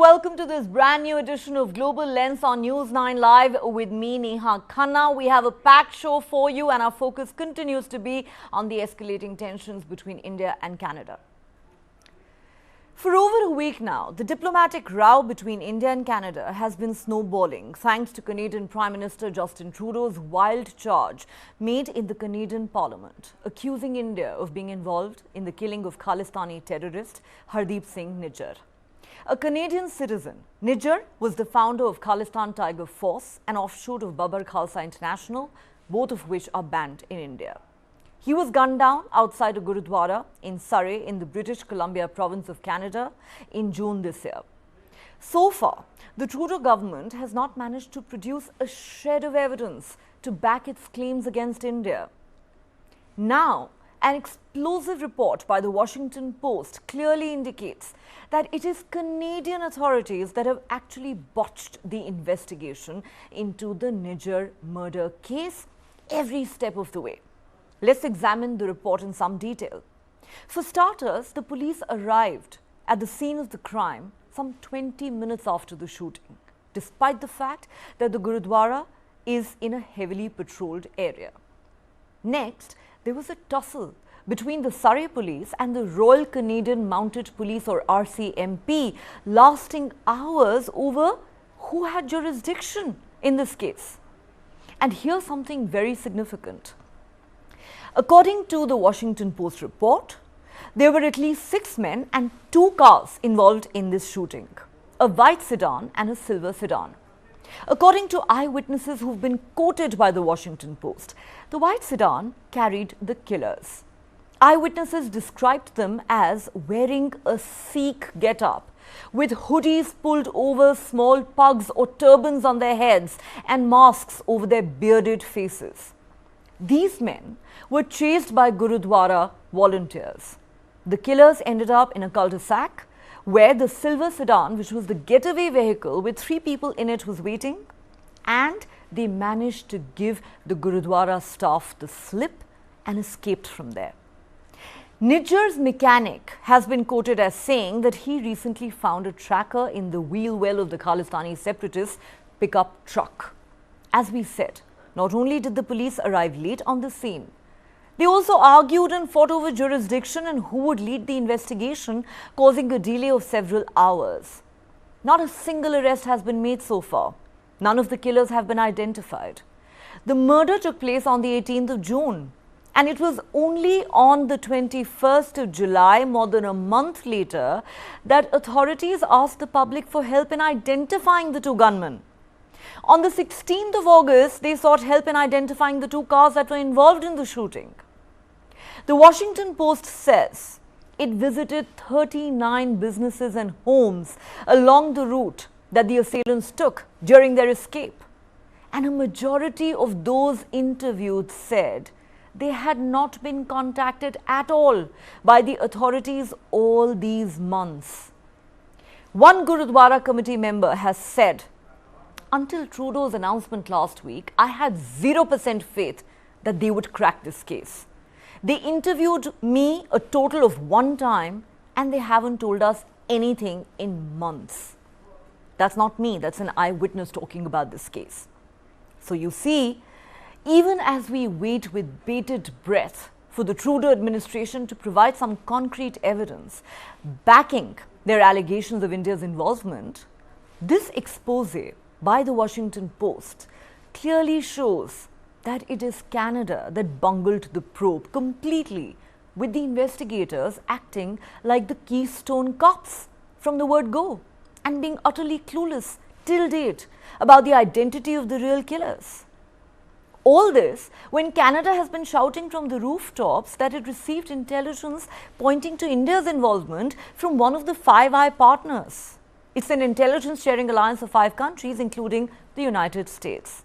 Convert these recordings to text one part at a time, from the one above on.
welcome to this brand new edition of Global Lens on News9 Live with me, Neha Khanna. We have a packed show for you and our focus continues to be on the escalating tensions between India and Canada. For over a week now, the diplomatic row between India and Canada has been snowballing thanks to Canadian Prime Minister Justin Trudeau's wild charge made in the Canadian Parliament, accusing India of being involved in the killing of Khalistani terrorist Hardeep Singh Nijjar. A Canadian citizen, Nijjar was the founder of Khalistan Tiger Force, an offshoot of Babar Khalsa International, both of which are banned in India. He was gunned down outside a Gurudwara in Surrey in the British Columbia province of Canada in June this year. So far, the Trudeau government has not managed to produce a shred of evidence to back its claims against India. Now, an explosive report by the Washington Post clearly indicates that it is Canadian authorities that have actually botched the investigation into the Nijjar murder case every step of the way. Let's examine the report in some detail. For starters, the police arrived at the scene of the crime some 20 minutes after the shooting, despite the fact that the Gurudwara is in a heavily patrolled area. Next, there was a tussle between the Surrey Police and the Royal Canadian Mounted Police or RCMP, lasting hours over who had jurisdiction in this case. And here's something very significant. According to the Washington Post report, there were at least 6 men and 2 cars involved in this shooting, a white sedan and a silver sedan. According to eyewitnesses who've been quoted by the Washington Post, the white sedan carried the killers. Eyewitnesses described them as wearing a Sikh get-up, with hoodies pulled over small pugs or turbans on their heads and masks over their bearded faces. These men were chased by Gurudwara volunteers. The killers ended up in a cul-de-sac where the silver sedan, which was the getaway vehicle with 3 people in it, was waiting, and they managed to give the Gurudwara staff the slip and escaped from there. Nijjar's mechanic has been quoted as saying that he recently found a tracker in the wheel well of the Khalistani separatist pickup truck. As we said, not only did the police arrive late on the scene, they also argued and fought over jurisdiction and who would lead the investigation, causing a delay of several hours. Not a single arrest has been made so far. None of the killers have been identified. The murder took place on the 18th of June, and it was only on the 21st of July, more than a month later, that authorities asked the public for help in identifying the 2 gunmen. On the 16th of August, they sought help in identifying the 2 cars that were involved in the shooting. The Washington Post says it visited 39 businesses and homes along the route that the assailants took during their escape. And a majority of those interviewed said they had not been contacted at all by the authorities all these months. One Gurudwara committee member has said, "Until Trudeau's announcement last week, I had 0% faith that they would crack this case. They interviewed me a total of 1 time and they haven't told us anything in months." That's not me, that's an eyewitness talking about this case. So you see, even as we wait with bated breath for the Trudeau administration to provide some concrete evidence backing their allegations of India's involvement, this expose by the Washington Post clearly shows that it is Canada that bungled the probe completely, with the investigators acting like the Keystone Cops from the word go and being utterly clueless till date about the identity of the real killers. All this when Canada has been shouting from the rooftops that it received intelligence pointing to India's involvement from one of the Five Eyes partners. It's an intelligence sharing alliance of 5 countries, including the United States.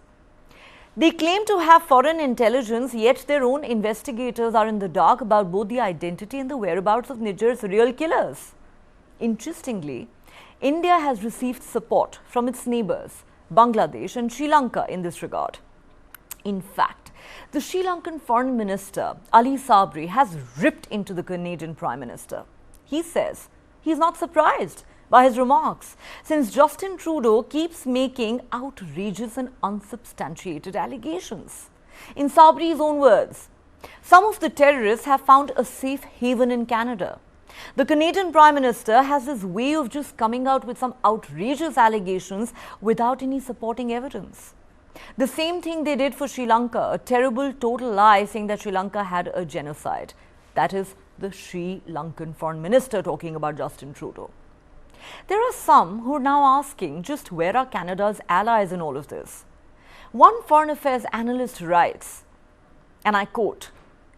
They claim to have foreign intelligence, yet their own investigators are in the dark about both the identity and the whereabouts of Nijjar's real killers. Interestingly, India has received support from its neighbors, Bangladesh and Sri Lanka, in this regard. In fact, the Sri Lankan Foreign Minister Ali Sabri has ripped into the Canadian Prime Minister. He says he's not surprised by his remarks, since Justin Trudeau keeps making outrageous and unsubstantiated allegations. In Sabri's own words, some of the terrorists have found a safe haven in Canada. The Canadian Prime Minister has this way of just coming out with some outrageous allegations without any supporting evidence. The same thing they did for Sri Lanka, a terrible total lie saying that Sri Lanka had a genocide. That is the Sri Lankan Foreign Minister talking about Justin Trudeau. There are some who are now asking just where are Canada's allies in all of this. One foreign affairs analyst writes, and I quote,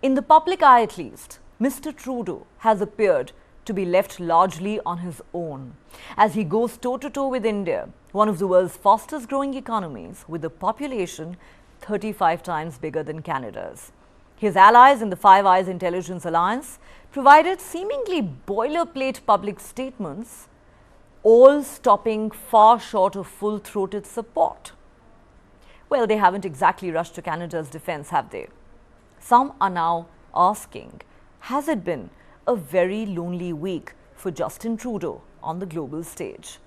"In the public eye at least, Mr. Trudeau has appeared to be left largely on his own as he goes toe-to-toe with India, one of the world's fastest growing economies with a population 35 times bigger than Canada's. His allies in the Five Eyes Intelligence Alliance provided seemingly boilerplate public statements, all stopping far short of full-throated support." Well, they haven't exactly rushed to Canada's defense, have they? Some are now asking, has it been a very lonely week for Justin Trudeau on the global stage?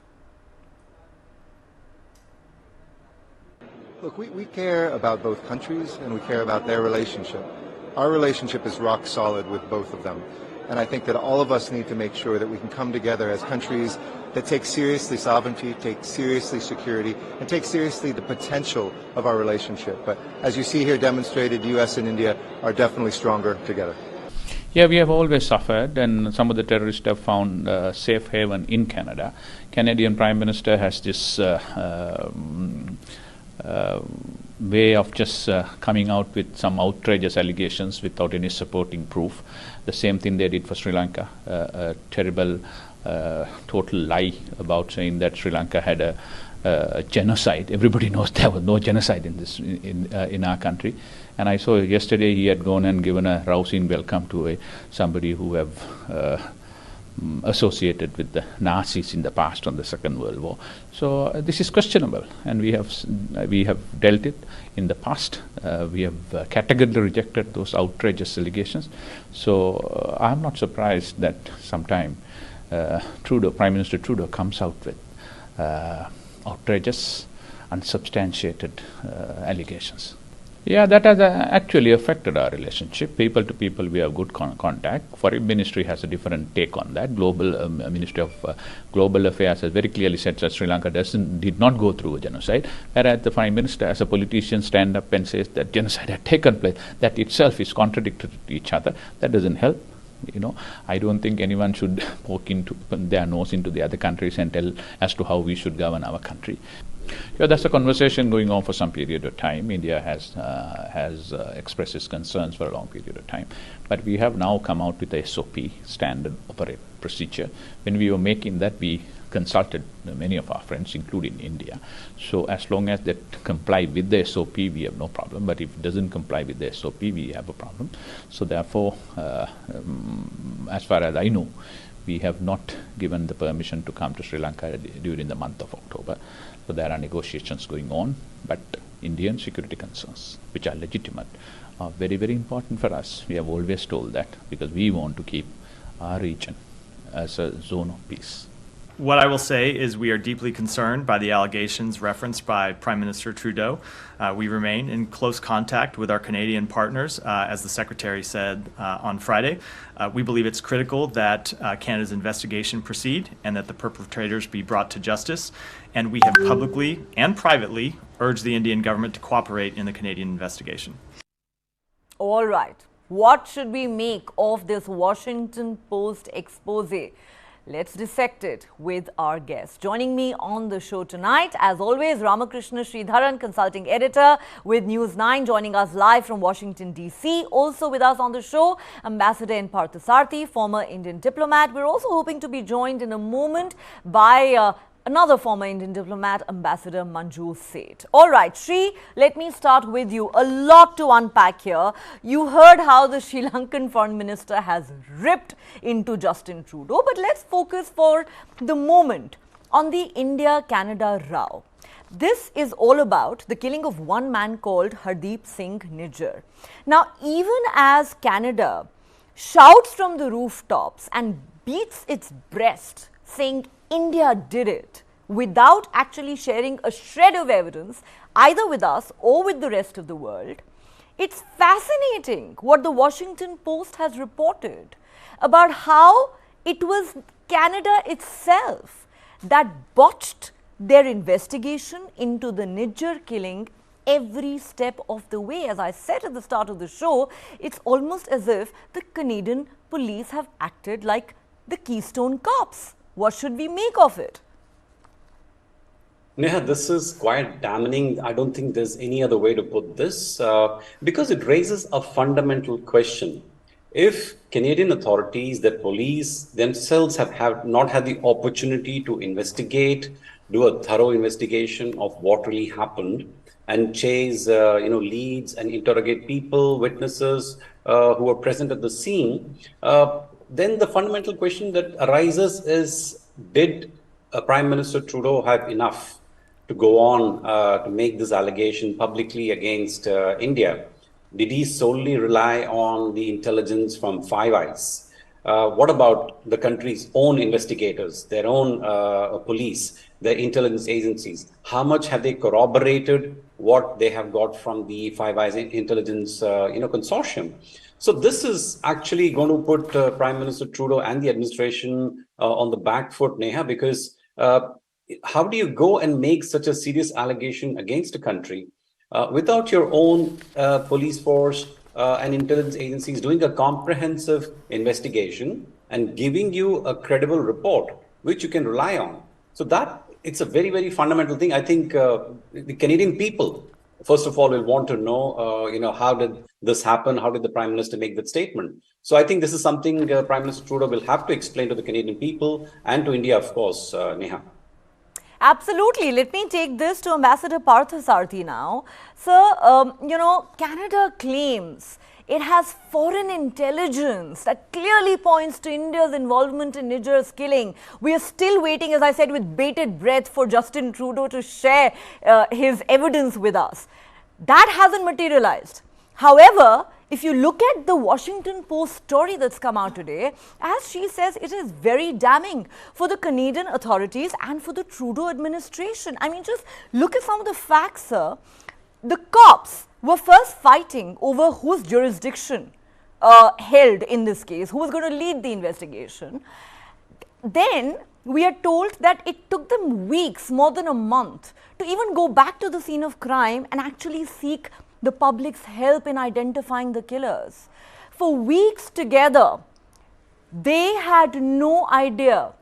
Look, we care about both countries and we care about their relationship. Our relationship is rock solid with both of them. And I think that all of us need to make sure that we can come together as countries that take seriously sovereignty, take seriously security, and take seriously the potential of our relationship. But as you see here demonstrated, US and India are definitely stronger together. Yeah, we have always suffered, and some of the terrorists have found safe haven in Canada. Canadian Prime Minister has this way of just coming out with some outrageous allegations without any supporting proof. The same thing they did for Sri Lanka, a terrible total lie about saying that Sri Lanka had a genocide. Everybody knows there was no genocide in our country. And I saw yesterday he had gone and given a rousing welcome to somebody who have associated with the Nazis in the past on the Second World War. So this is questionable, and we have dealt it in the past. We have categorically rejected those outrageous allegations. So I'm not surprised that sometime Prime Minister Trudeau comes out with outrageous, unsubstantiated allegations. Yeah, that has actually affected our relationship. People to people, we have good contact. Foreign Ministry has a different take on that. Global Ministry of Global Affairs has very clearly said that Sri Lanka did not go through a genocide. Whereas the Prime Minister, as a politician, stand up and says that genocide had taken place. That itself is contradictory to each other. That doesn't help. I don't think anyone should poke their nose into the other countries and tell as to how we should govern our country. Yeah, that's a conversation going on for some period of time. India has expressed its concerns for a long period of time. But we have now come out with a SOP, standard operating procedure. When we were making that, we consulted many of our friends, including India. So as long as they comply with the SOP, we have no problem. But if it doesn't comply with the SOP, we have a problem. So therefore, as far as I know, we have not given the permission to come to Sri Lanka during the month of October. So there are negotiations going on, but Indian security concerns, which are legitimate, are very, very important for us. We have always told that because we want to keep our region as a zone of peace. What I will say is we are deeply concerned by the allegations referenced by Prime Minister Trudeau. We remain in close contact with our Canadian partners, as the Secretary said on Friday. We believe it's critical that Canada's investigation proceed and that the perpetrators be brought to justice. And we have publicly and privately urged the Indian government to cooperate in the Canadian investigation. All right. What should we make of this Washington Post expose? Let's dissect it with our guest. Joining me on the show tonight, as always, Ramakrishna Sridharan, consulting editor with News9, joining us live from Washington, D.C. Also with us on the show, Ambassador N. Parthasarathy, former Indian diplomat. We're also hoping to be joined in a moment by another former Indian diplomat, Ambassador Manju Seth. All right, Sri, let me start with you. A lot to unpack here. You heard how the Sri Lankan Foreign Minister has ripped into Justin Trudeau, but let's focus for the moment on the India-Canada row. This is all about the killing of one man called Hardeep Singh Nijjar. Now, even as Canada shouts from the rooftops and beats its breast, saying India did it without actually sharing a shred of evidence, either with us or with the rest of the world. It's fascinating what the Washington Post has reported about how it was Canada itself that botched their investigation into the Nijjar killing every step of the way. As I said at the start of the show, it's almost as if the Canadian police have acted like the Keystone Cops. What should we make of it? Neha, this is quite damning. I don't think there's any other way to put this because it raises a fundamental question. If Canadian authorities, the police themselves have not had the opportunity to investigate, do a thorough investigation of what really happened, and chase leads and interrogate people, witnesses who were present at the scene, then the fundamental question that arises is, did Prime Minister Trudeau have enough to go on to make this allegation publicly against India? Did he solely rely on the intelligence from Five Eyes? What about the country's own investigators, their own police, their intelligence agencies? How much have they corroborated what they have got from the Five Eyes intelligence consortium? So this is actually going to put Prime Minister Trudeau and the administration on the back foot, Neha, because how do you go and make such a serious allegation against a country without your own police force and intelligence agencies doing a comprehensive investigation and giving you a credible report which you can rely on? So that it's a very, very fundamental thing. I think the Canadian people, first of all, will want to know, how did this happen? How did the Prime Minister make that statement? So I think this is something Prime Minister Trudeau will have to explain to the Canadian people and to India, of course, Neha. Absolutely. Let me take this to Ambassador Parthasarthi now. Sir, Canada claims it has foreign intelligence that clearly points to India's involvement in Nijjar's killing. We are still waiting, as I said, with bated breath for Justin Trudeau to share his evidence with us. That hasn't materialized. However, if you look at the Washington Post story that's come out today, as she says, it is very damning for the Canadian authorities and for the Trudeau administration. I mean, just look at some of the facts, sir. The cops were first fighting over whose jurisdiction held in this case, who was going to lead the investigation. Then we are told that it took them weeks, more than a month, to even go back to the scene of crime and actually seek the public's help in identifying the killers. For weeks together, they had no idea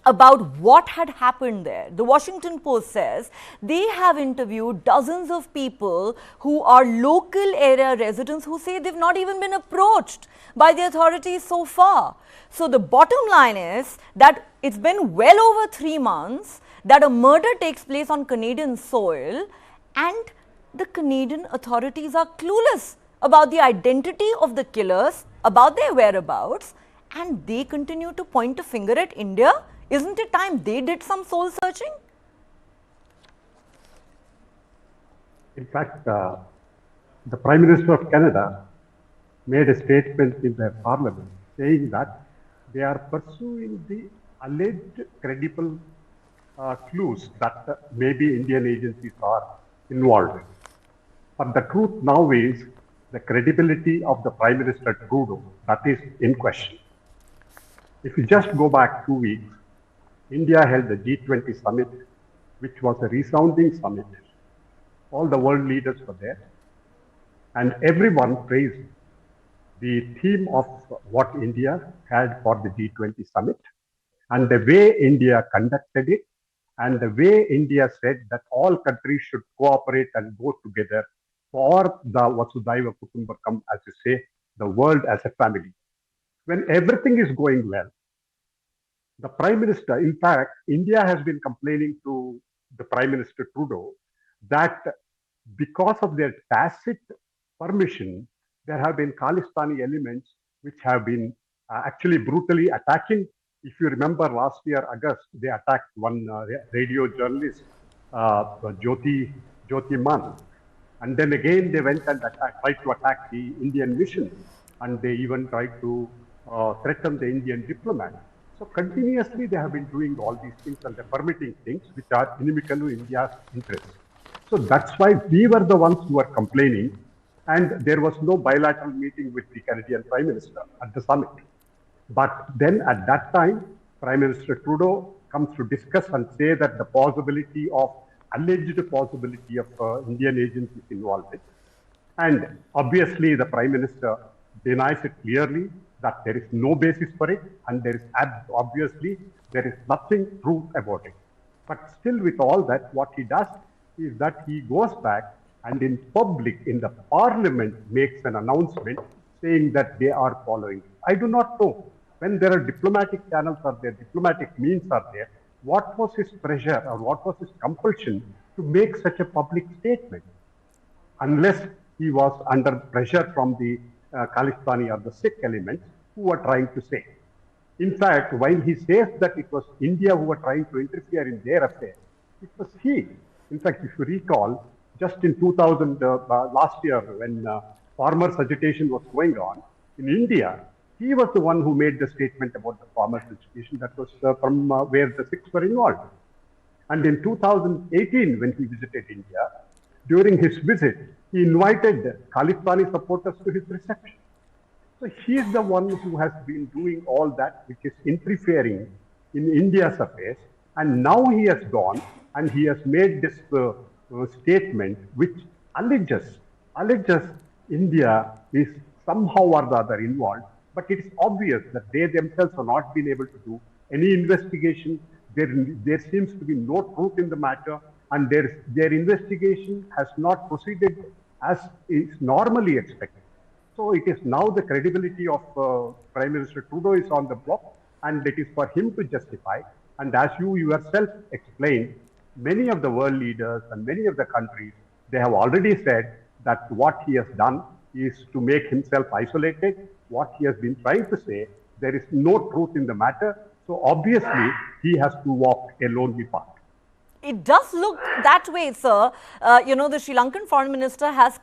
about what had happened there. The Washington Post says they have interviewed dozens of people who are local area residents who say they've not even been approached by the authorities so far. So the bottom line is that it's been well over 3 months that a murder takes place on Canadian soil, and the Canadian authorities are clueless about the identity of the killers, about their whereabouts, and they continue to point a finger at India. Isn't it time they did some soul searching? In fact, the Prime Minister of Canada made a statement in their parliament saying that they are pursuing the alleged credible clues that maybe Indian agencies are involved. But the truth now is the credibility of the Prime Minister Trudeau, that is in question. If you just go back 2 weeks, India held the G20 summit, which was a resounding summit. All the world leaders were there, and everyone praised the theme of what India had for the G20 summit, and the way India conducted it, and the way India said that all countries should cooperate and go together for the Vasudhaiva Kutumbakam, as you say, the world as a family. When everything is going well, the Prime Minister, in fact, India has been complaining to the Prime Minister Trudeau that because of their tacit permission, there have been Khalistani elements which have been actually brutally attacking. If you remember last year, August, they attacked one radio journalist, Jyoti Man. And then again, they went and tried to attack the Indian mission. And they even tried to threaten the Indian diplomat. So continuously they have been doing all these things and they're permitting things which are inimical to India's interests. So that's why we were the ones who were complaining, and there was no bilateral meeting with the Canadian Prime Minister at the summit. But then at that time, Prime Minister Trudeau comes to discuss and say that the alleged possibility of Indian agencies involved. And obviously the Prime Minister denies it clearly that there is no basis for it, and there is nothing true about it. But still with all that, what he does is that he goes back and in public, in the parliament, makes an announcement saying that they are following it. I do not know. When there are diplomatic channels are there, diplomatic means are there, what was his pressure or what was his compulsion to make such a public statement? Unless he was under pressure from the Khalistani or the Sikh elements who were trying to say. In fact, while he says that it was India who were trying to interfere in their affairs, it was he. In fact, if you recall, just in 2000, last year, when farmers' agitation was going on in India, he was the one who made the statement about the farmers' agitation that was from where the Sikhs were involved. And in 2018, when he visited India, during his visit, he invited Khalistani supporters to his reception. So he is the one who has been doing all that, which is interfering in India's affairs. And now he has gone and he has made this statement which alleges India is somehow or the other involved. But it is obvious that they themselves have not been able to do any investigation. There seems to be no truth in the matter, and their investigation has not proceeded as is normally expected. So it is now the credibility of Prime Minister Trudeau is on the block, and it is for him to justify. And as you yourself explained, many of the world leaders and many of the countries, they have already said that what he has done is to make himself isolated. What he has been trying to say, there is no truth in the matter. So obviously, he has to walk a lonely path. It does look that way, sir. The Sri Lankan Foreign Minister has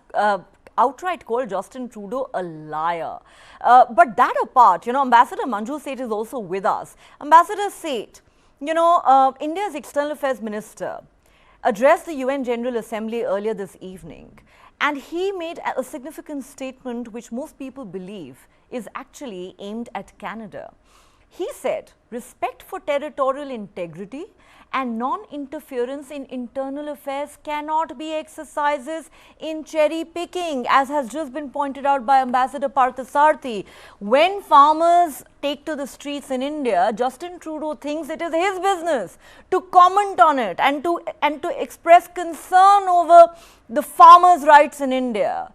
outright called Justin Trudeau a liar. But that apart, Ambassador Manju Seth is also with us. Ambassador Seth, India's External Affairs Minister addressed the UN General Assembly earlier this evening, and he made a significant statement which most people believe is actually aimed at Canada. He said respect for territorial integrity and non-interference in internal affairs cannot be exercises in cherry picking, as has just been pointed out by Ambassador Parthasarathi. When farmers take to the streets in India, Justin Trudeau thinks it is his business to comment on it and to express concern over the farmers' rights in India.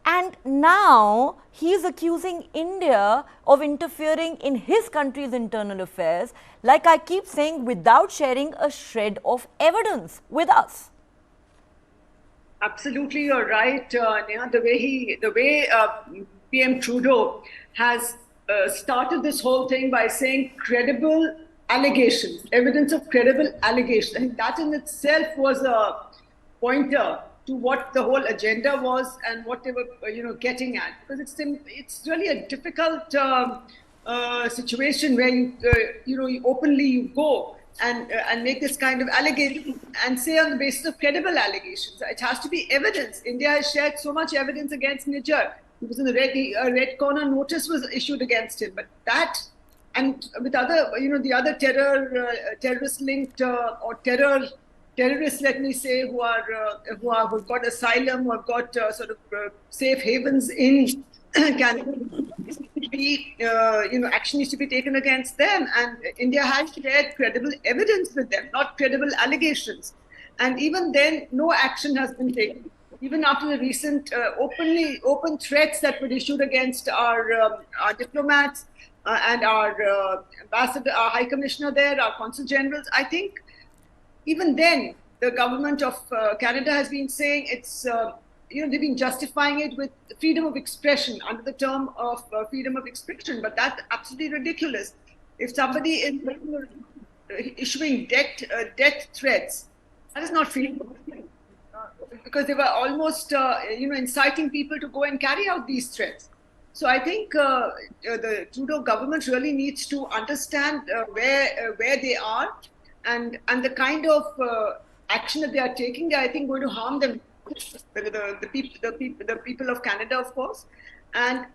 And now he is accusing India of interfering in his country's internal affairs, like I keep saying, without sharing a shred of evidence with us. Absolutely, you're right, Neha. The way PM Trudeau has started this whole thing by saying credible allegations, evidence of credible allegations. I think that in itself was a pointer to what the whole agenda was and what they were, getting at. Because it's really a difficult situation where you openly go and make this kind of allegation and say on the basis of credible allegations. It has to be evidence. India has shared so much evidence against Nijjar. He was in the red corner notice was issued against him. But that, and with other, the other terrorist linked or terrorists, let me say, who've got asylum, who have got safe havens in Canada, action needs to be taken against them. And India has shared credible evidence with them, not credible allegations. And even then, no action has been taken. Even after the recent open threats that were issued against our diplomats and our ambassador, our high commissioner there, our consul generals, I think even then, the government of Canada has been saying it's, they've been justifying it with freedom of expression, under the term of freedom of expression. But that's absolutely ridiculous. If somebody is issuing death threats, that is not freedom of expression. Because they were almost, inciting people to go and carry out these threats. So I think the Trudeau government really needs to understand where they are, and the kind of action that they are taking. They are, I think, going to harm them, the people of Canada, of course, and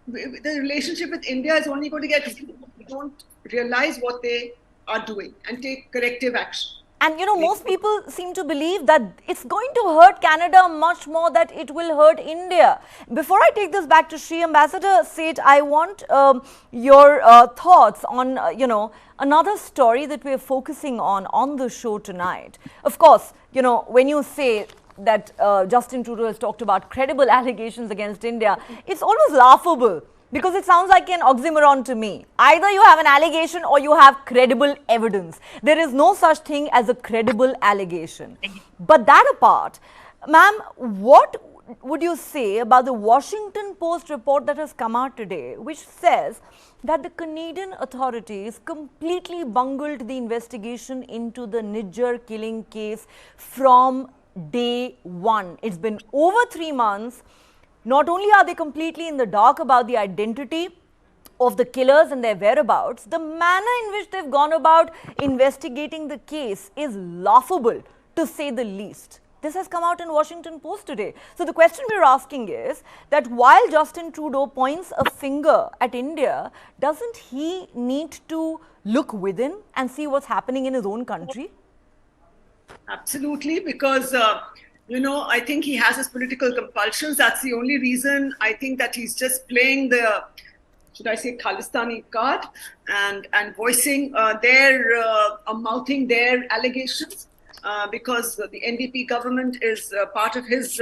the relationship with India is only going to get. We don't realize what they are doing and take corrective action. And you know, most people seem to believe that it's going to hurt Canada much more that it will hurt India. Before I take this back to Shri Ambassador Seth, I want your thoughts on, you know, another story that we're focusing on the show tonight. Of course, you know, when you say that Justin Trudeau has talked about credible allegations against India, it's almost laughable. Because it sounds like an oxymoron to me. Either you have an allegation or you have credible evidence. There is no such thing as a credible allegation. But that apart, ma'am, what would you say about the Washington Post report that has come out today, which says that the Canadian authorities completely bungled the investigation into the Nijjar killing case from day one? It's been over 3 months. Not only are they completely in the dark about the identity of the killers and their whereabouts, the manner in which they've gone about investigating the case is laughable, to say the least. This has come out in Washington Post today. So the question we're asking is that while Justin Trudeau points a finger at India, doesn't he need to look within and see what's happening in his own country? Absolutely, because you know, I think he has his political compulsions. That's the only reason I think that he's just playing the, should I say, Khalistani card and voicing mouthing their allegations because the NDP government is part of his,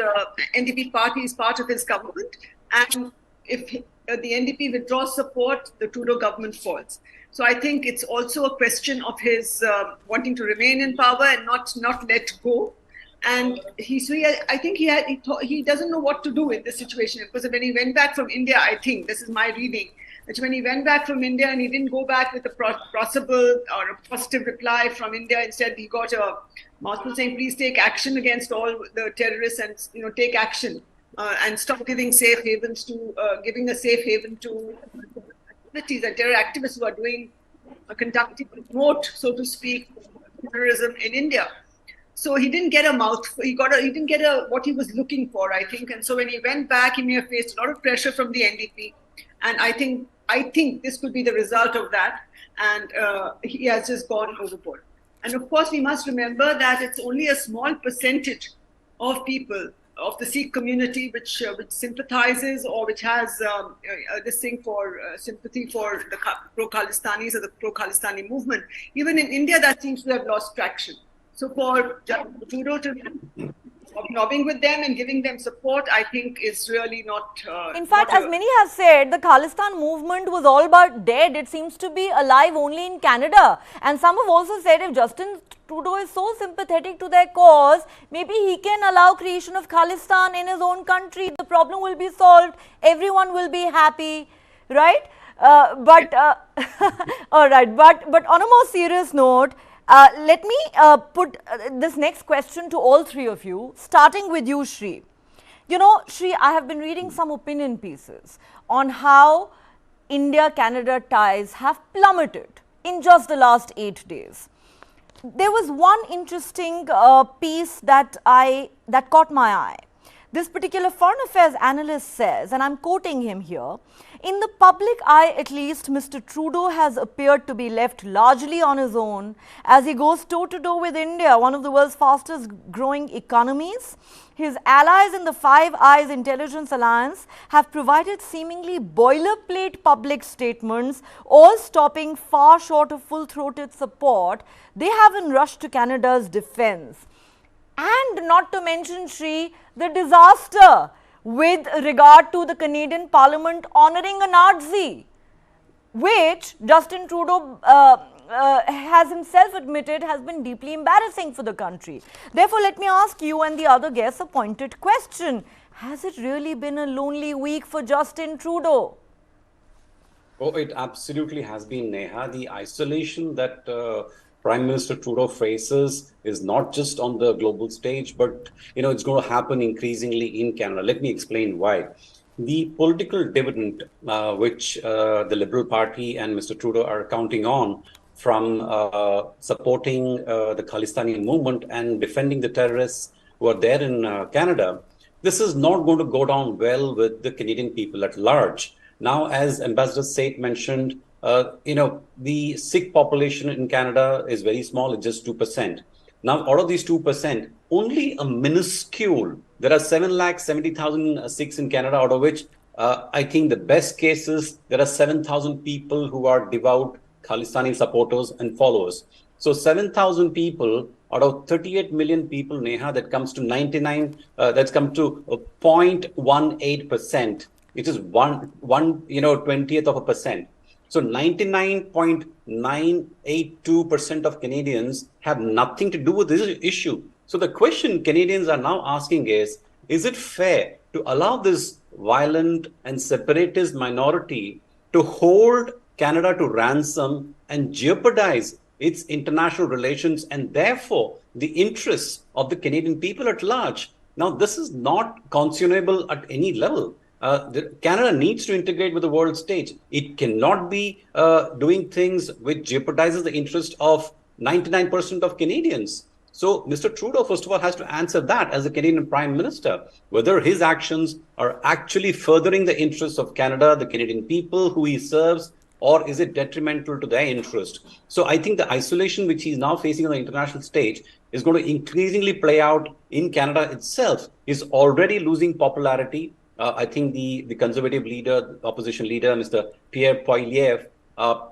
NDP party is part of his government. And if the NDP withdraws support, the Trudeau government falls. So I think it's also a question of his wanting to remain in power and not let go. And I think he doesn't know what to do in this situation, because when he went back from India, I think, this is my reading, that when he went back from India and he didn't go back with a possible or a positive reply from India, instead he got a mouthful saying, please take action against all the terrorists and, you know, take action and stop giving safe havens to, giving a safe haven to terror activists who are conducting remote, so to speak, terrorism in India. So he didn't get he didn't get what he was looking for, I think. And so when he went back, he may have faced a lot of pressure from the NDP. And I think this could be the result of that. And he has just gone overboard. And of course, we must remember that it's only a small percentage of people of the Sikh community which sympathizes or which has this thing for sympathy for the pro-Khalistanis or the pro-Khalistani movement. Even in India, that seems to have lost traction. So for Trudeau to nobbing with them and giving them support, I think is really not... in fact, as many have said, the Khalistan movement was all but dead. It seems to be alive only in Canada. And some have also said if Justin Trudeau is so sympathetic to their cause, maybe he can allow creation of Khalistan in his own country. The problem will be solved. Everyone will be happy, right? All right. But on a more serious note, let me put this next question to all three of you, starting with you, Shri. You know, Shri, I have been reading some opinion pieces on how India-Canada ties have plummeted in just the last 8 days. There was one interesting piece that caught my eye. This particular foreign affairs analyst says, and I'm quoting him here, in the public eye at least, Mr. Trudeau has appeared to be left largely on his own as he goes toe-to-toe with India, one of the world's fastest growing economies. His allies in the Five Eyes Intelligence Alliance have provided seemingly boilerplate public statements, all stopping far short of full-throated support. They haven't rushed to Canada's defense. And not to mention, Shri, the disaster with regard to the Canadian Parliament honouring a Nazi, which Justin Trudeau has himself admitted has been deeply embarrassing for the country. Therefore, let me ask you and the other guests a pointed question. Has it really been a lonely week for Justin Trudeau? Oh, it absolutely has been, Neha. The isolation that Prime Minister Trudeau faces is not just on the global stage, but it's going to happen increasingly in Canada. Let me explain why. the political dividend which the Liberal Party and Mr. Trudeau are counting on from supporting the Khalistani movement and defending the terrorists who are there in Canada, this is not going to go down well with the Canadian people at large. Now, as Ambassador Seth mentioned, the Sikh population in Canada is very small, it's just 2%. Now, out of these 2%, only a minuscule, there are 770,000 Sikhs in Canada, out of which I think the best cases, there are 7,000 people who are devout Khalistani supporters and followers. So 7,000 people out of 38 million people, Neha, that comes to that's come to 0.18%, which is 20th of a percent. So 99.982% of Canadians have nothing to do with this issue. So the question Canadians are now asking is it fair to allow this violent and separatist minority to hold Canada to ransom and jeopardize its international relations and therefore the interests of the Canadian people at large? Now, this is not conscionable at any level. Canada needs to integrate with the world stage. It cannot be doing things which jeopardizes the interest of 99% of Canadians. So Mr. Trudeau, first of all, has to answer that as the Canadian Prime Minister, whether his actions are actually furthering the interests of Canada, the Canadian people who he serves, or is it detrimental to their interest? So I think the isolation which he's now facing on the international stage is going to increasingly play out in Canada itself. He's already losing popularity. I think the conservative leader, the opposition leader, Mr. Pierre Poilievre,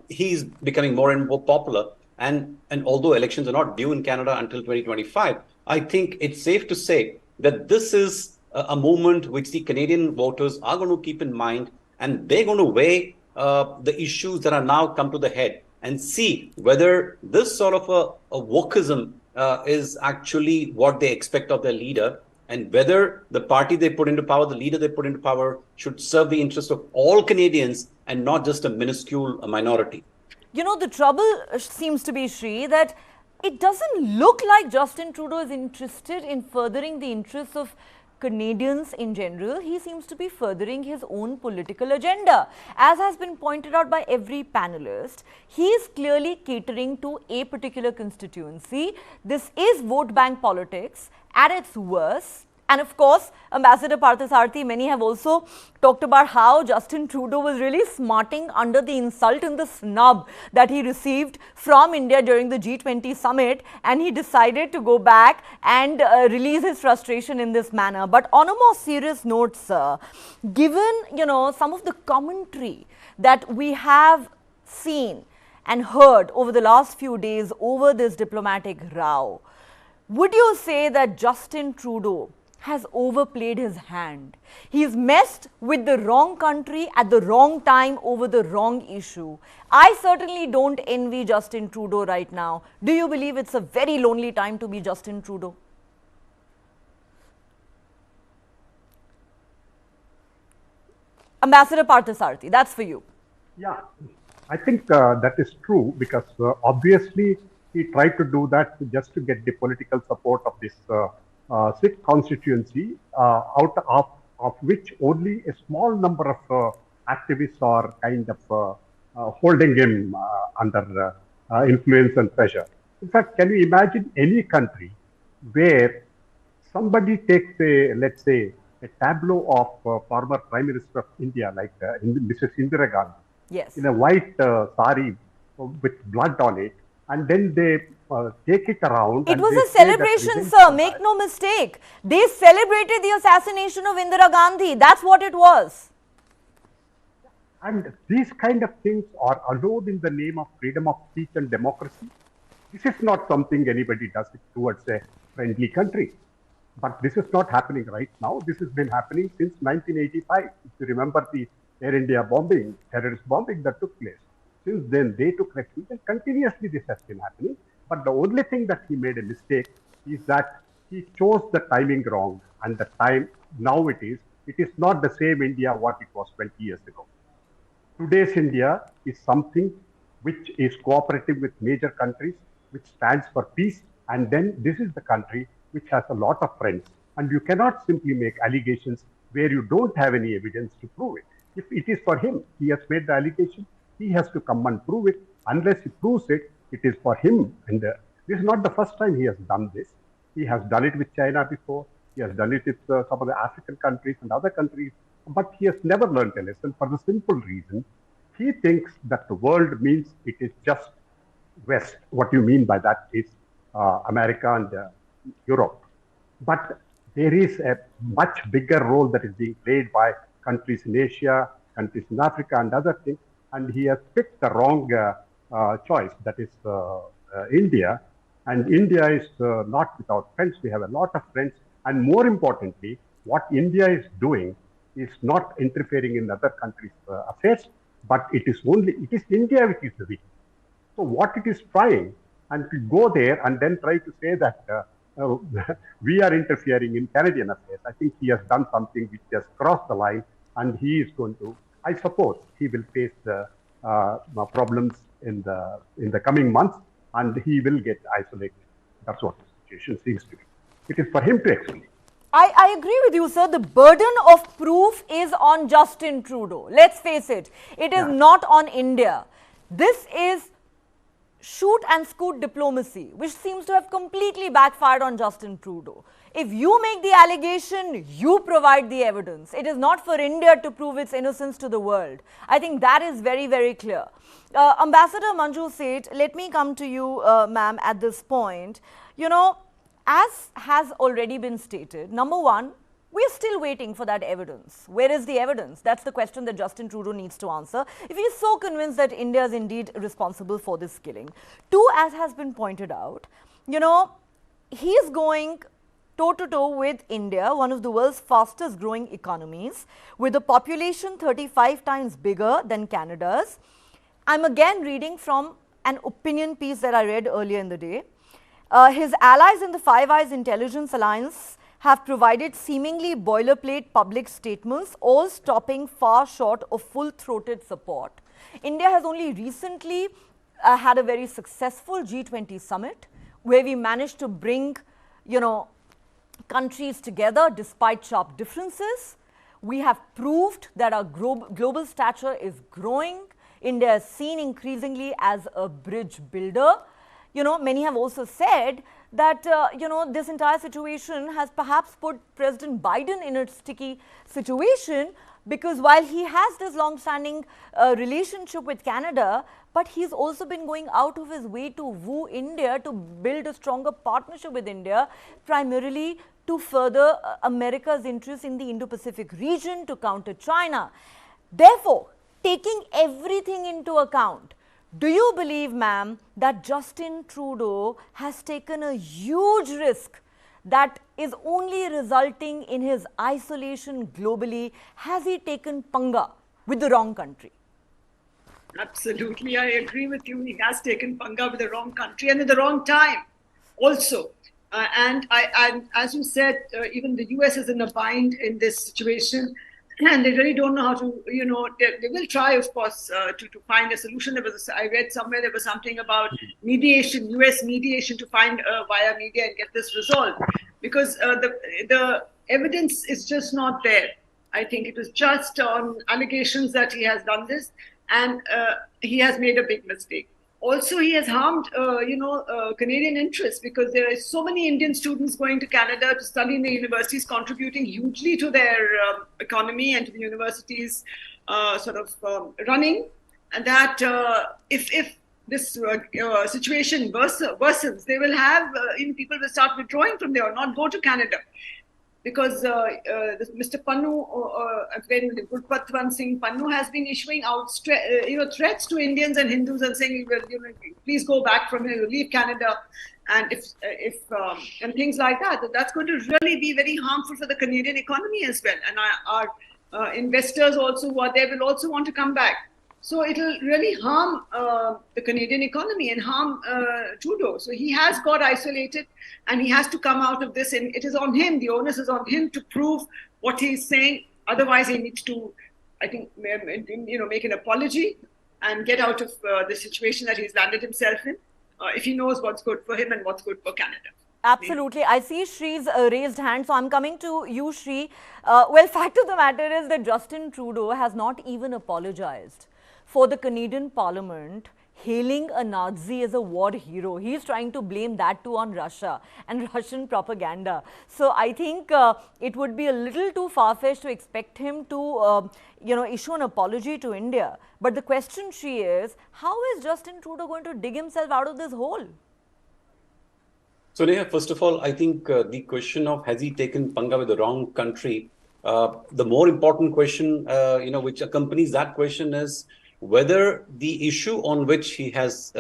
he's becoming more and more popular. And although elections are not due in Canada until 2025, I think it's safe to say that this is a moment which the Canadian voters are going to keep in mind, and they're going to weigh the issues that are now come to the head and see whether this sort of a wokeism is actually what they expect of their leader, and whether the party they put into power, the leader they put into power, should serve the interests of all Canadians and not just a minuscule minority. You know, the trouble seems to be, Shri, that it doesn't look like Justin Trudeau is interested in furthering the interests of Canadians in general. He seems to be furthering his own political agenda. As has been pointed out by every panelist, he is clearly catering to a particular constituency. This is vote bank politics at its worst. And of course, Ambassador Parthasarathy, many have also talked about how Justin Trudeau was really smarting under the insult and the snub that he received from India during the G20 summit, and he decided to go back and release his frustration in this manner. But on a more serious note, sir, given, some of the commentary that we have seen and heard over the last few days over this diplomatic row, would you say that Justin Trudeau has overplayed his hand? He's messed with the wrong country at the wrong time over the wrong issue. I certainly don't envy Justin Trudeau right now. Do you believe it's a very lonely time to be Justin Trudeau? Ambassador Parthasarathy, that's for you. Yeah, I think that is true, because obviously he tried to do that just to get the political support of this Sikh constituency, out of which only a small number of activists are kind of holding him under influence and pressure. In fact, can you imagine any country where somebody takes let's say, a tableau of former Prime Minister of India, like Mrs. Indira Gandhi, yes, in a white sari with blood on it, and then they take it around. It was a celebration, sir. Make no mistake. They celebrated the assassination of Indira Gandhi. That's what it was. And these kind of things are allowed in the name of freedom of speech and democracy. This is not something anybody does it towards a friendly country. But this is not happening right now. This has been happening since 1985. If you remember the Air India bombing, terrorist bombing that took place. Since then, they took refuge, and continuously this has been happening. But the only thing that he made a mistake is that he chose the timing wrong, and the time now it is not the same India what it was 20 years ago. Today's India is something which is cooperative with major countries, which stands for peace, and then this is the country which has a lot of friends. And you cannot simply make allegations where you don't have any evidence to prove it. If it is for him, he has made the allegation, he has to come and prove it. Unless he proves it, it is for him. And this is not the first time he has done this. He has done it with China before. He has done it with some of the African countries and other countries. But he has never learned a lesson for the simple reason he thinks that the world means it is just West. What you mean by that is America and Europe. But there is a much bigger role that is being played by countries in Asia, countries in Africa, and other things. And he has picked the wrong choice, that is India. And India is not without friends. We have a lot of friends. And more importantly, what India is doing is not interfering in other countries' affairs, but it is India which is the weak. So what it is trying, and to go there and then try to say that we are interfering in Canadian affairs, I think he has done something which has crossed the line, and he is going to, I suppose, he will face the problems in the coming months, and he will get isolated. That's what the situation seems to be. It is for him to explain. I agree with you, sir. The burden of proof is on Justin Trudeau. Let's face it. It is not on India. This is shoot and scoot diplomacy, which seems to have completely backfired on Justin Trudeau. If you make the allegation, you provide the evidence. It is not for India to prove its innocence to the world. I think that is very, very clear. Ambassador Manju Seth, let me come to you, ma'am, at this point. You know, as has already been stated, number one, we are still waiting for that evidence. Where is the evidence? That's the question that Justin Trudeau needs to answer if he is so convinced that India is indeed responsible for this killing. Two, as has been pointed out, you know, he is going toe-to-toe with India, one of the world's fastest growing economies, with a population 35 times bigger than Canada's. I'm again reading from an opinion piece that I read earlier in the day. His allies in the Five Eyes Intelligence Alliance have provided seemingly boilerplate public statements, all stopping far short of full-throated support. India has only recently had a very successful G20 summit where we managed to bring, you know, countries together despite sharp differences. We have proved that our global stature is growing. India is seen increasingly as a bridge builder. You know, many have also said that, you know, this entire situation has perhaps put President Biden in a sticky situation, because while he has this long-standing relationship with Canada, but he's also been going out of his way to woo India, to build a stronger partnership with India, primarily to further America's interests in the Indo-Pacific region, to counter China. Therefore, taking everything into account, do you believe, ma'am, that Justin Trudeau has taken a huge risk that is only resulting in his isolation globally? Has he taken panga with the wrong country? Absolutely, I agree with you. He has taken panga with the wrong country and at the wrong time also. And as you said, even the US is in a bind in this situation. And they really don't know how to, you know, they will try, of course, to find a solution. I read somewhere there was something about mediation, US mediation, to find via media and get this resolved. Because the evidence is just not there. I think it was just on allegations that he has done this, and he has made a big mistake. Also, he has harmed, Canadian interests, because there are so many Indian students going to Canada to study in the universities, contributing hugely to their economy and to the universities running. And that if this situation worsens, they will have, people will start withdrawing from there or not go to Canada. Because Mr. Pannu, Gurpatwant Singh Pannu, has been issuing out threats to Indians and Hindus and saying, well, please go back from here, leave Canada, and and things like that. That's going to really be very harmful for the Canadian economy as well. And our investors also who are there will also want to come back. So it will really harm the Canadian economy and harm Trudeau. So he has got isolated, and he has to come out of this. And it is on him. The onus is on him to prove what he's saying. Otherwise, he needs to, I think, make an apology and get out of the situation that he's landed himself in, if he knows what's good for him and what's good for Canada. Absolutely. I see Shree's raised hand, so I'm coming to you, Shree. Well, fact of the matter is that Justin Trudeau has not even apologized for the Canadian Parliament hailing a Nazi as a war hero. He's trying to blame that too on Russia and Russian propaganda. So I think it would be a little too far-fetched to expect him to, issue an apology to India. But the question, Shree, is how is Justin Trudeau going to dig himself out of this hole? So, Neha, first of all, I think the question of has he taken panga with the wrong country, the more important question, which accompanies that question is whether the issue on which he has,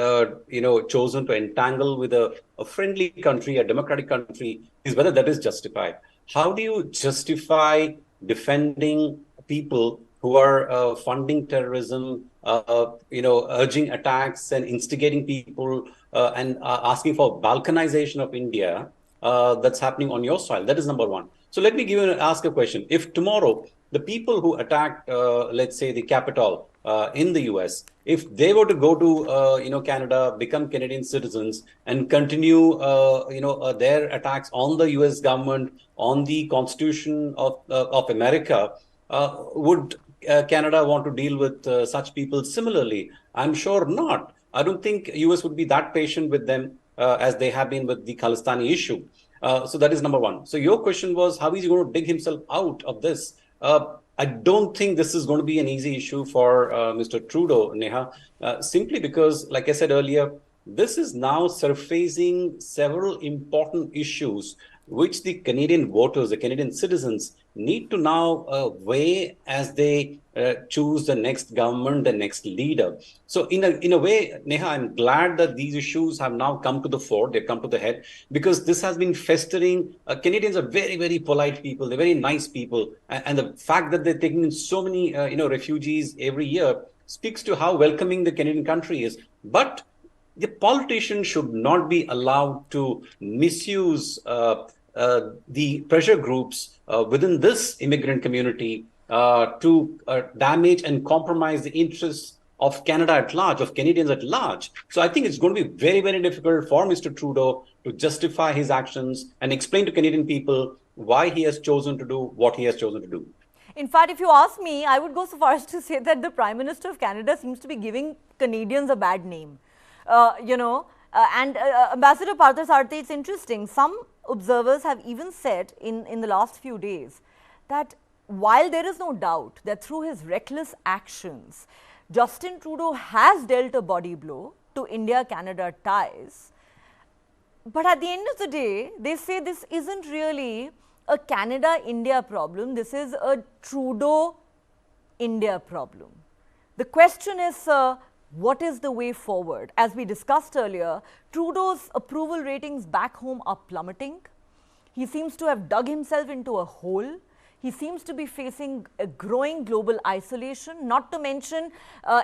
chosen to entangle with a friendly country, a democratic country, is whether that is justified. How do you justify defending people who are funding terrorism, urging attacks and instigating people and asking for balkanization of India that's happening on your soil? That is number one. So let me ask a question. If tomorrow the people who attacked, let's say, the Capitol in the US, if they were to go to, Canada, become Canadian citizens and continue, their attacks on the US government, on the Constitution of America, would Canada want to deal with such people similarly? I'm sure not. I don't think US would be that patient with them as they have been with the Khalistani issue. So that is number one. So your question was, how is he going to dig himself out of this? I don't think this is going to be an easy issue for Mr. Trudeau, Neha, simply because, like I said earlier, this is now surfacing several important issues which the Canadian voters, the Canadian citizens need to now weigh as they choose the next government, the next leader. So in a way, Neha, I'm glad that these issues have now come to the fore, they've come to the head, because this has been festering. Canadians are very, very polite people, they're very nice people. And the fact that they're taking in so many refugees every year speaks to how welcoming the Canadian country is. But the politicians should not be allowed to misuse the pressure groups within this immigrant community to damage and compromise the interests of Canada at large, of Canadians at large. So I think it's going to be very, very difficult for Mr. Trudeau to justify his actions and explain to Canadian people why he has chosen to do what he has chosen to do. In fact, if you ask me, I would go so far as to say that the Prime Minister of Canada seems to be giving Canadians a bad name. Ambassador Parthasarathi, it's interesting. Some observers have even said in the last few days that while there is no doubt that through his reckless actions, Justin Trudeau has dealt a body blow to India-Canada ties, but at the end of the day, they say this isn't really a Canada-India problem. This is a Trudeau-India problem. The question is, what is the way forward? As we discussed earlier, Trudeau's approval ratings back home are plummeting. He seems to have dug himself into a hole. He seems to be facing a growing global isolation, not to mention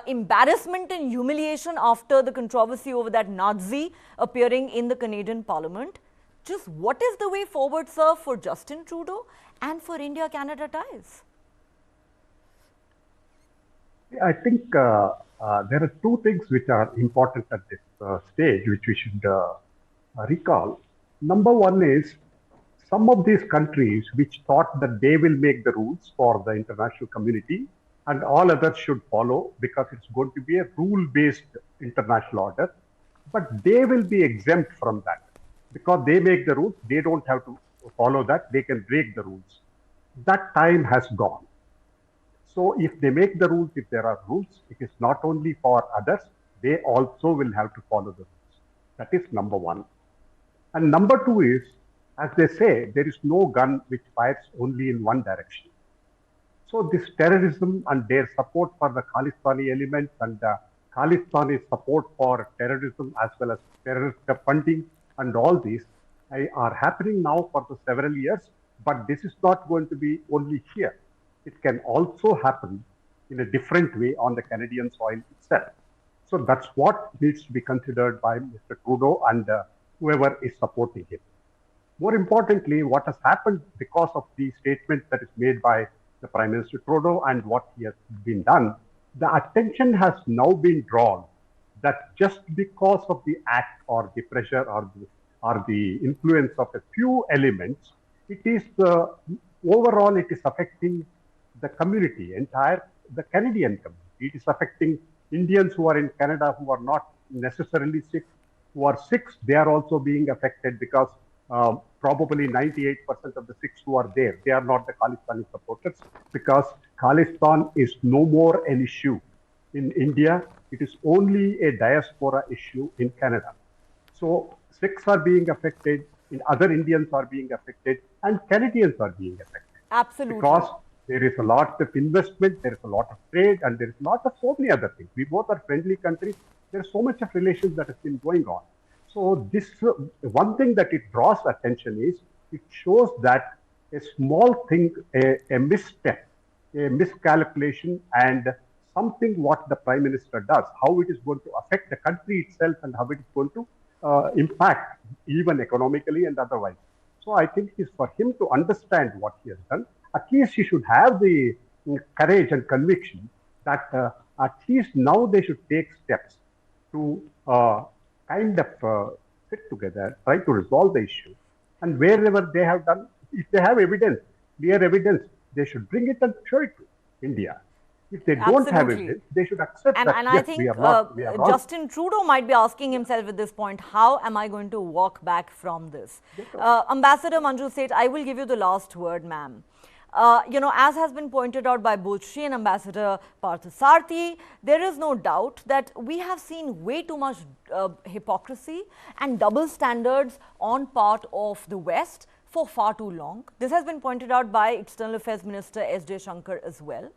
embarrassment and humiliation after the controversy over that Nazi appearing in the Canadian Parliament. Just what is the way forward, sir, for Justin Trudeau and for India-Canada ties? I think there are two things which are important at this stage, which we should recall. Number one is some of these countries which thought that they will make the rules for the international community and all others should follow because it's going to be a rule-based international order, but they will be exempt from that because they make the rules. They don't have to follow that. They can break the rules. That time has gone. So if they make the rules, if there are rules, it is not only for others, they also will have to follow the rules. That is number one. And number two is, as they say, there is no gun which fires only in one direction. So this terrorism and their support for the Khalistani elements and Khalistani support for terrorism as well as terrorist funding and all these are happening now for the several years, but this is not going to be only here. It can also happen in a different way on the Canadian soil itself. So that's what needs to be considered by Mr. Trudeau and whoever is supporting him. More importantly, what has happened because of the statement that is made by the Prime Minister Trudeau and what he has been done, the attention has now been drawn that just because of the act or the pressure or the or the influence of a few elements, it is overall it is affecting the community, the Canadian community. It is affecting Indians who are in Canada who are not necessarily Sikhs. Who are Sikhs, they are also being affected because probably 98% of the Sikhs who are there, they are not the Khalistani supporters, because Khalistan is no more an issue in India. It is only a diaspora issue in Canada. So Sikhs are being affected, other Indians are being affected, and Canadians are being affected. Absolutely. Because there is a lot of investment, there is a lot of trade, and there is a lot of so many other things. We both are friendly countries. There is so much of relations that has been going on. So this one thing that it draws attention is, it shows that a small thing, a misstep, a miscalculation, and something what the Prime Minister does, how it is going to affect the country itself and how it is going to impact even economically and otherwise. So I think it is for him to understand what he has done. At least he should have the courage and conviction that at least now they should take steps to kind of sit together, try to resolve the issue. And wherever they have done, if they have evidence, clear evidence, they should bring it and show it to India. If they don't have evidence, they should accept that. And I think Justin Trudeau might be asking himself at this point, how am I going to walk back from this? Ambassador Manju Seth, I will give you the last word, ma'am. As has been pointed out by both she and Ambassador Parthasarathi, there is no doubt that we have seen way too much hypocrisy and double standards on part of the West for far too long. This has been pointed out by External Affairs Minister S. Jaishankar as well.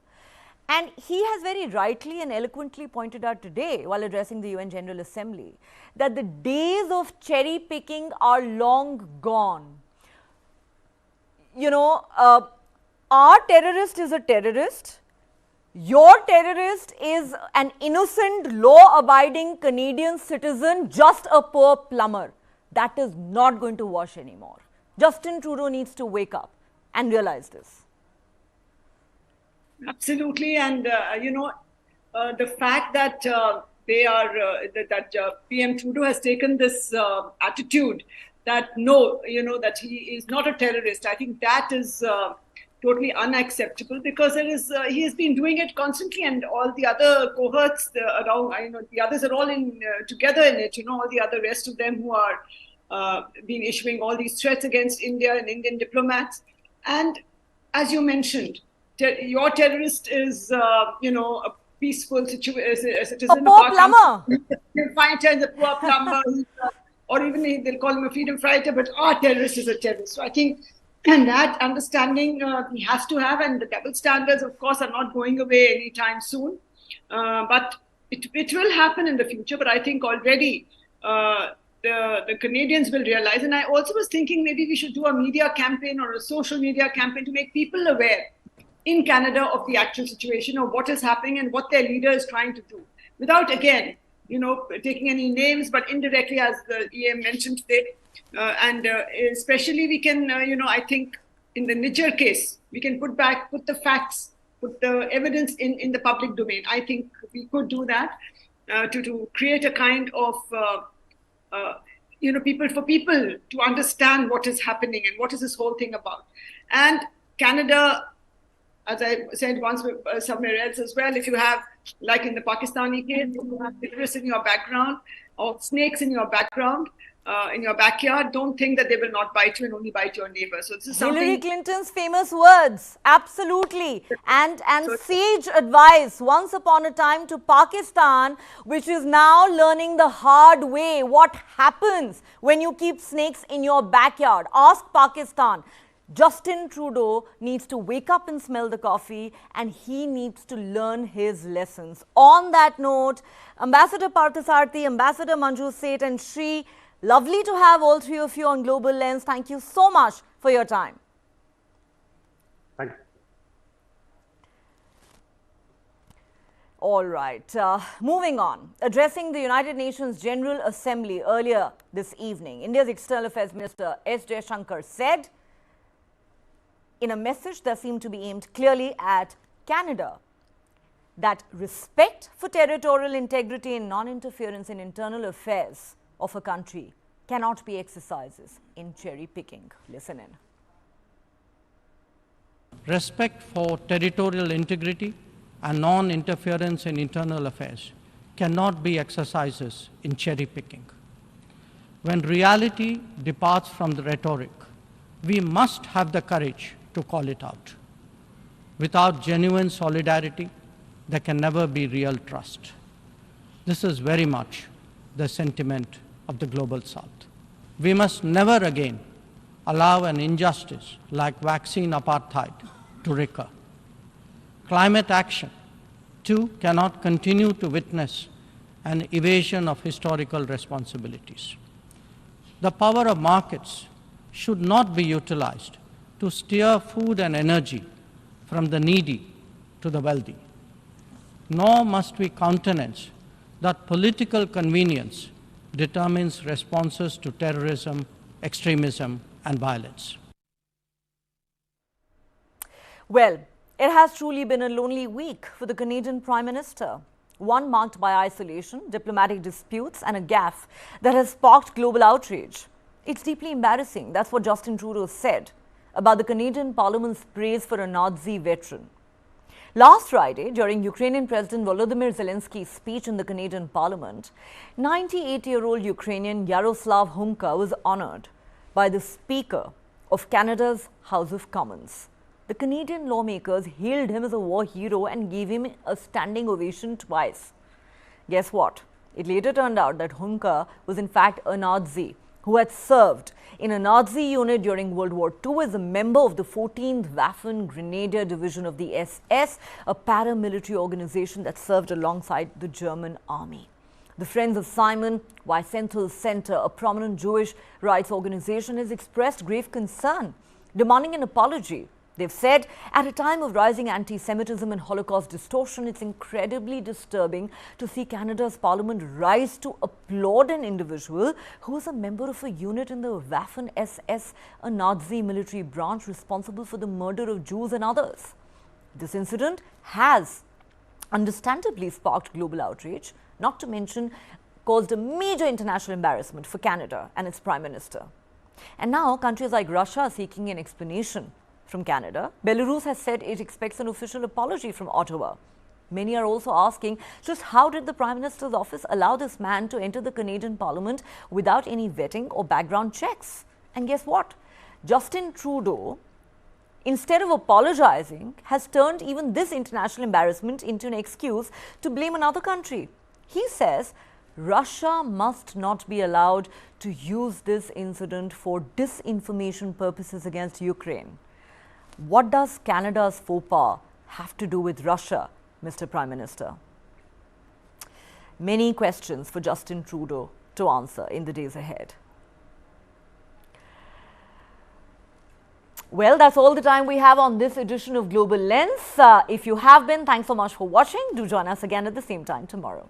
And he has very rightly and eloquently pointed out today, while addressing the UN General Assembly, that the days of cherry picking are long gone. Our terrorist is a terrorist. Your terrorist is an innocent, law-abiding Canadian citizen, just a poor plumber. That is not going to wash anymore. Justin Trudeau needs to wake up and realize this. Absolutely, and the fact that PM Trudeau has taken this attitude that that he is not a terrorist, I think that is totally unacceptable, because he has been doing it constantly, and all the other cohorts around, the others are all together in it. All the other rest of them who are been issuing all these threats against India and Indian diplomats. And as you mentioned, your terrorist is, a peaceful citizen. A poor plumber. Fighter is a poor plumber, or even they'll call him a freedom fighter, but our terrorist is a terrorist. So I think, and that understanding he has to have, and the double standards, of course, are not going away anytime soon. But it will happen in the future. But I think already the Canadians will realize. And I also was thinking maybe we should do a media campaign or a social media campaign to make people aware in Canada of the actual situation, of what is happening and what their leader is trying to do, without, again, taking any names, but indirectly, as the EM mentioned today. And especially we can, I think in the Nijjar case, we can put the facts, put the evidence in the public domain. I think we could do that to create a kind of, people to understand what is happening and what is this whole thing about. And Canada, as I said once somewhere else as well, if you have, like in the Pakistani case, if you have terrorists in your background or snakes in your background, in your backyard, don't think that they will not bite you and only bite your neighbor. So this is something. Hillary Clinton's famous words, absolutely, and sage advice once upon a time to Pakistan, which is now learning the hard way what happens when you keep snakes in your backyard. Ask Pakistan. Justin Trudeau needs to wake up and smell the coffee, and he needs to learn his lessons. On that note, Ambassador Parthasarathi, Ambassador Manju Seth, and Shri, lovely to have all three of you on Global Lens. Thank you so much for your time. Thank you. All right, moving on. Addressing the United Nations General Assembly earlier this evening, India's External Affairs Minister S. Jaishankar said, in a message that seemed to be aimed clearly at Canada, that respect for territorial integrity and non-interference in internal affairs of a country cannot be exercises in cherry picking. Listen in. Respect for territorial integrity and non-interference in internal affairs cannot be exercises in cherry picking. When reality departs from the rhetoric, we must have the courage to call it out. Without genuine solidarity, there can never be real trust. This is very much the sentiment of the Global South. We must never again allow an injustice like vaccine apartheid to recur. Climate action, too, cannot continue to witness an evasion of historical responsibilities. The power of markets should not be utilized to steer food and energy from the needy to the wealthy. Nor must we countenance that political convenience determines responses to terrorism, extremism, and violence. Well, it has truly been a lonely week for the Canadian Prime Minister. One marked by isolation, diplomatic disputes, and a gaffe that has sparked global outrage. It's deeply embarrassing. That's what Justin Trudeau said about the Canadian Parliament's praise for a Nazi veteran. Last Friday, during Ukrainian President Volodymyr Zelensky's speech in the Canadian Parliament, 98-year-old Ukrainian Yaroslav Humka was honoured by the Speaker of Canada's House of Commons. The Canadian lawmakers hailed him as a war hero and gave him a standing ovation twice. Guess what? It later turned out that Humka was in fact a Nazi who had served in a Nazi unit during World War II as a member of the 14th Waffen Grenadier Division of the SS, a paramilitary organization that served alongside the German army. The Friends of Simon Wiesenthal Center, a prominent Jewish rights organization, has expressed grave concern, demanding an apology. They've said, at a time of rising anti-Semitism and Holocaust distortion, it's incredibly disturbing to see Canada's parliament rise to applaud an individual who was a member of a unit in the Waffen SS, a Nazi military branch responsible for the murder of Jews and others. This incident has understandably sparked global outrage, not to mention caused a major international embarrassment for Canada and its Prime Minister. And now countries like Russia are seeking an explanation from Canada. Belarus has said it expects an official apology from Ottawa. Many are also asking just how did the Prime Minister's office allow this man to enter the Canadian Parliament without any vetting or background checks? And guess what? Justin Trudeau, instead of apologizing, has turned even this international embarrassment into an excuse to blame another country. He says Russia must not be allowed to use this incident for disinformation purposes against Ukraine. What does Canada's faux pas have to do with Russia, Mr. Prime Minister? Many questions for Justin Trudeau to answer in the days ahead. Well, that's all the time we have on this edition of Global Lens. If you have been, thanks so much for watching. Do join us again at the same time tomorrow.